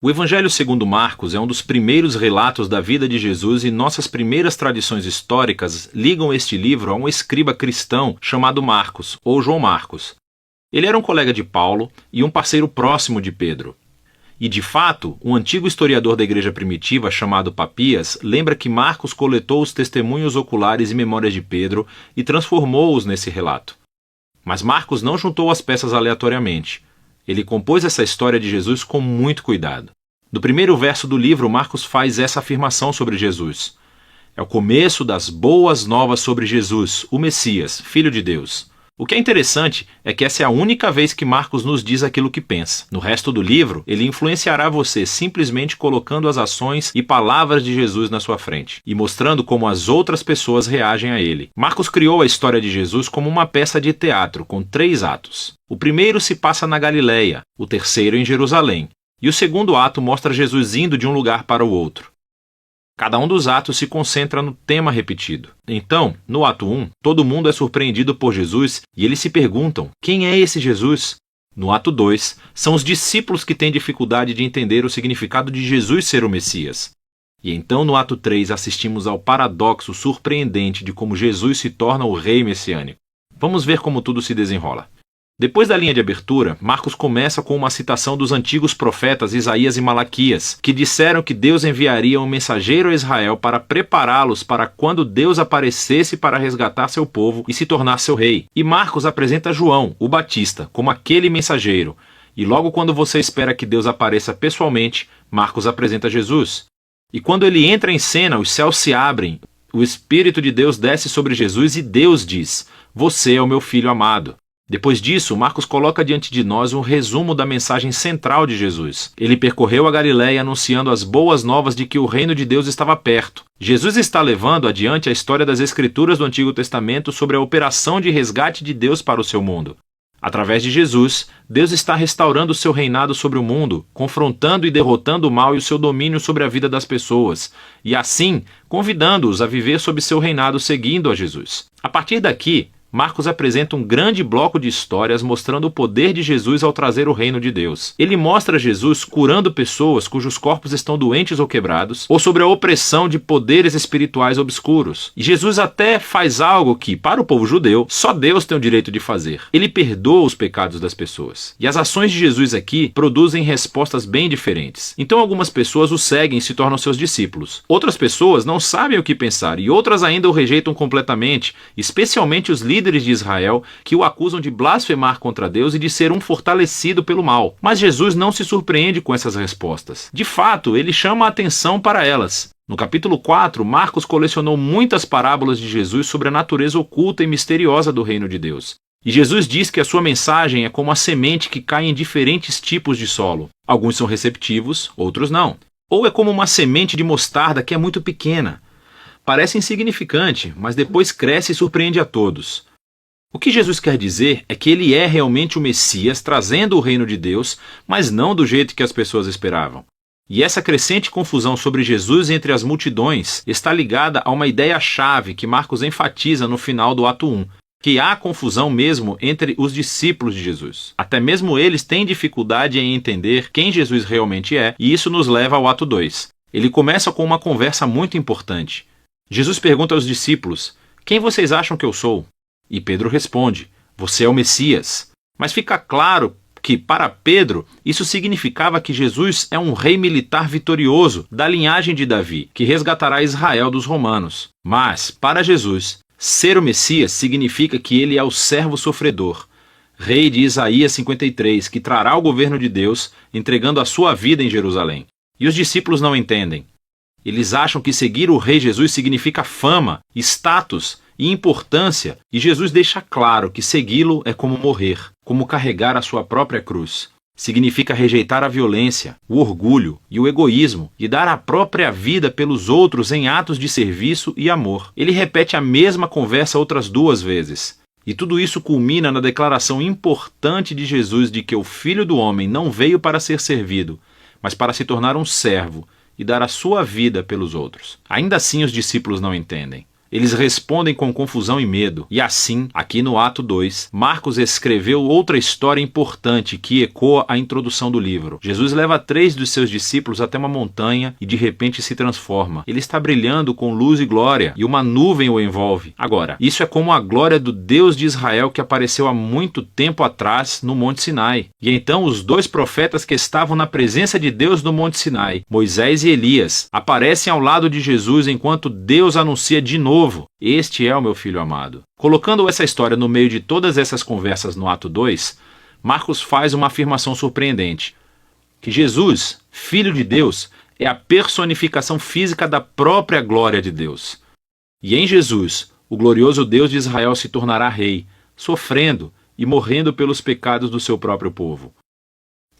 O Evangelho segundo Marcos é um dos primeiros relatos da vida de Jesus e nossas primeiras tradições históricas ligam este livro a um escriba cristão chamado Marcos, ou João Marcos. Ele era um colega de Paulo e um parceiro próximo de Pedro. E, de fato, um antigo historiador da igreja primitiva chamado Papias lembra que Marcos coletou os testemunhos oculares e memórias de Pedro e transformou-os nesse relato. Mas Marcos não juntou as peças aleatoriamente. Ele compôs essa história de Jesus com muito cuidado. No primeiro verso do livro, Marcos faz essa afirmação sobre Jesus. É o começo das boas novas sobre Jesus, o Messias, Filho de Deus. O que é interessante é que essa é a única vez que Marcos nos diz aquilo que pensa. No resto do livro, ele influenciará você simplesmente colocando as ações e palavras de Jesus na sua frente e mostrando como as outras pessoas reagem a ele. Marcos criou a história de Jesus como uma peça de teatro com 3 atos. O primeiro se passa na Galileia, o terceiro em Jerusalém, e o segundo ato mostra Jesus indo de um lugar para o outro. Cada um dos atos se concentra no tema repetido. Então, no ato 1, todo mundo é surpreendido por Jesus e eles se perguntam: quem é esse Jesus? No ato 2, são os discípulos que têm dificuldade de entender o significado de Jesus ser o Messias. E então, no ato 3, assistimos ao paradoxo surpreendente de como Jesus se torna o rei messiânico. Vamos ver como tudo se desenrola. Depois da linha de abertura, Marcos começa com uma citação dos antigos profetas Isaías e Malaquias, que disseram que Deus enviaria um mensageiro a Israel para prepará-los para quando Deus aparecesse para resgatar seu povo e se tornar seu rei. E Marcos apresenta João, o Batista, como aquele mensageiro. E logo quando você espera que Deus apareça pessoalmente, Marcos apresenta Jesus. E quando ele entra em cena, os céus se abrem, o Espírito de Deus desce sobre Jesus e Deus diz: "Você é o meu filho amado." Depois disso, Marcos coloca diante de nós um resumo da mensagem central de Jesus. Ele percorreu a Galileia anunciando as boas novas de que o reino de Deus estava perto. Jesus está levando adiante a história das Escrituras do Antigo Testamento sobre a operação de resgate de Deus para o seu mundo. Através de Jesus, Deus está restaurando o seu reinado sobre o mundo, confrontando e derrotando o mal e o seu domínio sobre a vida das pessoas, e assim, convidando-os a viver sob seu reinado seguindo a Jesus. A partir daqui, Marcos apresenta um grande bloco de histórias mostrando o poder de Jesus ao trazer o reino de Deus. Ele mostra Jesus curando pessoas cujos corpos estão doentes ou quebrados, ou sobre a opressão de poderes espirituais obscuros. E Jesus até faz algo que, para o povo judeu, só Deus tem o direito de fazer. Ele perdoa os pecados das pessoas. E as ações de Jesus aqui produzem respostas bem diferentes. Então algumas pessoas o seguem e se tornam seus discípulos. Outras pessoas não sabem o que pensar e outras ainda o rejeitam completamente, especialmente os líderes de Israel, que o acusam de blasfemar contra Deus e de ser um fortalecido pelo mal. Mas Jesus não se surpreende com essas respostas. De fato, ele chama a atenção para elas. No capítulo 4, Marcos colecionou muitas parábolas de Jesus sobre a natureza oculta e misteriosa do reino de Deus. E Jesus diz que a sua mensagem é como a semente que cai em diferentes tipos de solo. Alguns são receptivos, outros não. Ou é como uma semente de mostarda que é muito pequena. Parece insignificante, mas depois cresce e surpreende a todos. O que Jesus quer dizer é que ele é realmente o Messias trazendo o reino de Deus, mas não do jeito que as pessoas esperavam. E essa crescente confusão sobre Jesus entre as multidões está ligada a uma ideia-chave que Marcos enfatiza no final do ato 1, que há confusão mesmo entre os discípulos de Jesus. Até mesmo eles têm dificuldade em entender quem Jesus realmente é, e isso nos leva ao ato 2. Ele começa com uma conversa muito importante. Jesus pergunta aos discípulos: "Quem vocês acham que eu sou?" E Pedro responde: "Você é o Messias." Mas fica claro que, para Pedro, isso significava que Jesus é um rei militar vitorioso da linhagem de Davi, que resgatará Israel dos romanos. Mas, para Jesus, ser o Messias significa que ele é o servo sofredor, rei de Isaías 53, que trará o governo de Deus, entregando a sua vida em Jerusalém. E os discípulos não entendem. Eles acham que seguir o rei Jesus significa fama, status e importância, e Jesus deixa claro que segui-lo é como morrer, como carregar a sua própria cruz. Significa rejeitar a violência, o orgulho e o egoísmo e dar a própria vida pelos outros em atos de serviço e amor. Ele repete a mesma conversa outras 2 vezes. E tudo isso culmina na declaração importante de Jesus de que o Filho do Homem não veio para ser servido, mas para se tornar um servo e dar a sua vida pelos outros. Ainda assim os discípulos não entendem. Eles respondem com confusão e medo. E assim, aqui no ato 2, Marcos escreveu outra história importante que ecoa a introdução do livro. Jesus leva 3 dos seus discípulos até uma montanha e de repente se transforma. Ele está brilhando com luz e glória e uma nuvem o envolve. Agora, isso é como a glória do Deus de Israel que apareceu há muito tempo atrás no Monte Sinai. E então os 2 profetas que estavam na presença de Deus no Monte Sinai, Moisés e Elias, aparecem ao lado de Jesus enquanto Deus anuncia de novo: "Este é o meu filho amado." Colocando essa história no meio de todas essas conversas no ato 2, Marcos faz uma afirmação surpreendente: que Jesus, Filho de Deus, é a personificação física da própria glória de Deus. E em Jesus, o glorioso Deus de Israel se tornará rei, sofrendo e morrendo pelos pecados do seu próprio povo.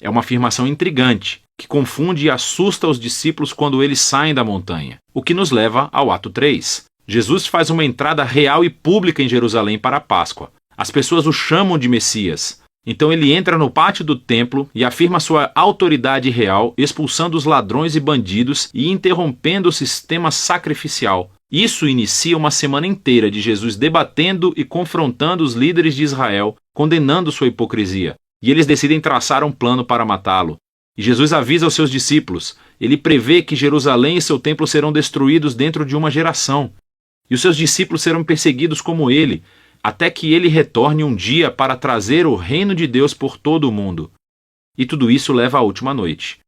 É uma afirmação intrigante, que confunde e assusta os discípulos quando eles saem da montanha, o que nos leva ao ato 3. Jesus faz uma entrada real e pública em Jerusalém para a Páscoa. As pessoas o chamam de Messias. Então ele entra no pátio do templo e afirma sua autoridade real, expulsando os ladrões e bandidos e interrompendo o sistema sacrificial. Isso inicia uma semana inteira de Jesus debatendo e confrontando os líderes de Israel, condenando sua hipocrisia. E eles decidem traçar um plano para matá-lo. E Jesus avisa aos seus discípulos. Ele prevê que Jerusalém e seu templo serão destruídos dentro de uma geração. E os seus discípulos serão perseguidos como ele, até que ele retorne um dia para trazer o reino de Deus por todo o mundo. E tudo isso leva à última noite,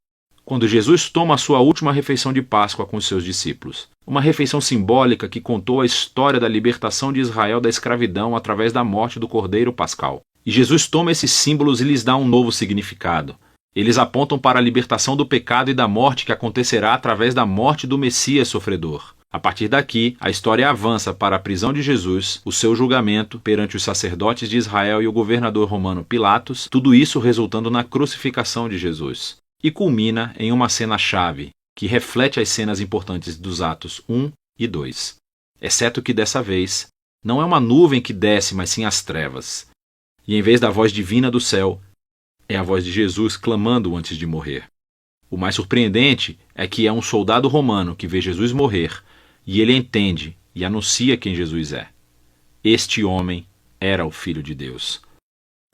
quando Jesus toma a sua última refeição de Páscoa com os seus discípulos. Uma refeição simbólica que contou a história da libertação de Israel da escravidão através da morte do Cordeiro Pascal. E Jesus toma esses símbolos e lhes dá um novo significado. Eles apontam para a libertação do pecado e da morte que acontecerá através da morte do Messias sofredor. A partir daqui, a história avança para a prisão de Jesus, o seu julgamento perante os sacerdotes de Israel e o governador romano Pilatos, tudo isso resultando na crucificação de Jesus. E culmina em uma cena-chave, que reflete as cenas importantes dos atos 1 e 2. Exceto que dessa vez, não é uma nuvem que desce, mas sim as trevas. E em vez da voz divina do céu, é a voz de Jesus clamando antes de morrer. O mais surpreendente é que é um soldado romano que vê Jesus morrer, e ele entende e anuncia quem Jesus é. Este homem era o Filho de Deus.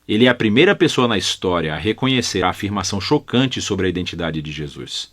Ele é a primeira pessoa na história a reconhecer a afirmação chocante sobre a identidade de Jesus,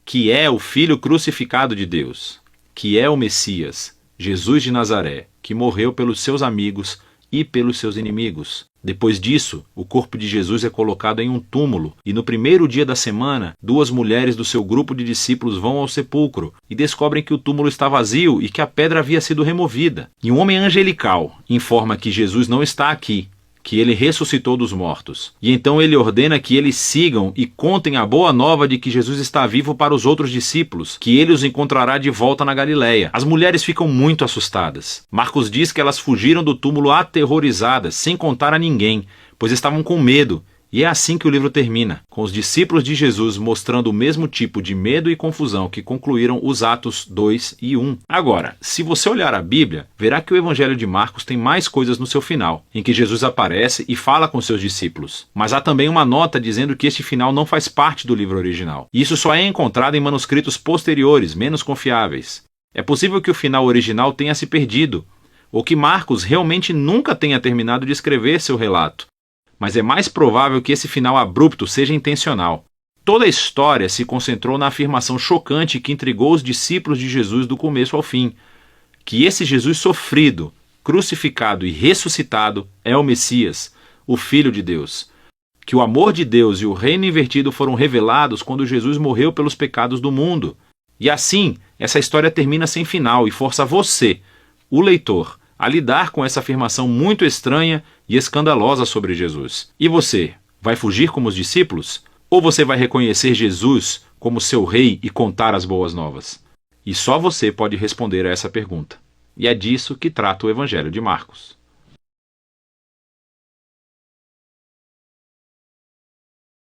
que é o Filho crucificado de Deus, que é o Messias, Jesus de Nazaré, que morreu pelos seus amigos e pelos seus inimigos. Depois disso, o corpo de Jesus é colocado em um túmulo, e no primeiro dia da semana, 2 mulheres do seu grupo de discípulos vão ao sepulcro e descobrem que o túmulo está vazio e que a pedra havia sido removida. E um homem angelical informa que Jesus não está aqui, que ele ressuscitou dos mortos. E então ele ordena que eles sigam e contem a boa nova de que Jesus está vivo para os outros discípulos, que ele os encontrará de volta na Galileia. As mulheres ficam muito assustadas. Marcos diz que elas fugiram do túmulo aterrorizadas, sem contar a ninguém, pois estavam com medo. E é assim que o livro termina, com os discípulos de Jesus mostrando o mesmo tipo de medo e confusão que concluíram os Atos 2 e 1. Agora, se você olhar a Bíblia, verá que o Evangelho de Marcos tem mais coisas no seu final, em que Jesus aparece e fala com seus discípulos. Mas há também uma nota dizendo que este final não faz parte do livro original. E isso só é encontrado em manuscritos posteriores, menos confiáveis. É possível que o final original tenha se perdido, ou que Marcos realmente nunca tenha terminado de escrever seu relato. Mas é mais provável que esse final abrupto seja intencional. Toda a história se concentrou na afirmação chocante que intrigou os discípulos de Jesus do começo ao fim, que esse Jesus sofrido, crucificado e ressuscitado é o Messias, o Filho de Deus, que o amor de Deus e o reino invertido foram revelados quando Jesus morreu pelos pecados do mundo. E assim, essa história termina sem final e força você, o leitor, a lidar com essa afirmação muito estranha e escandalosa sobre Jesus. E você, vai fugir como os discípulos? Ou você vai reconhecer Jesus como seu rei e contar as boas novas? E só você pode responder a essa pergunta. E é disso que trata o Evangelho de Marcos.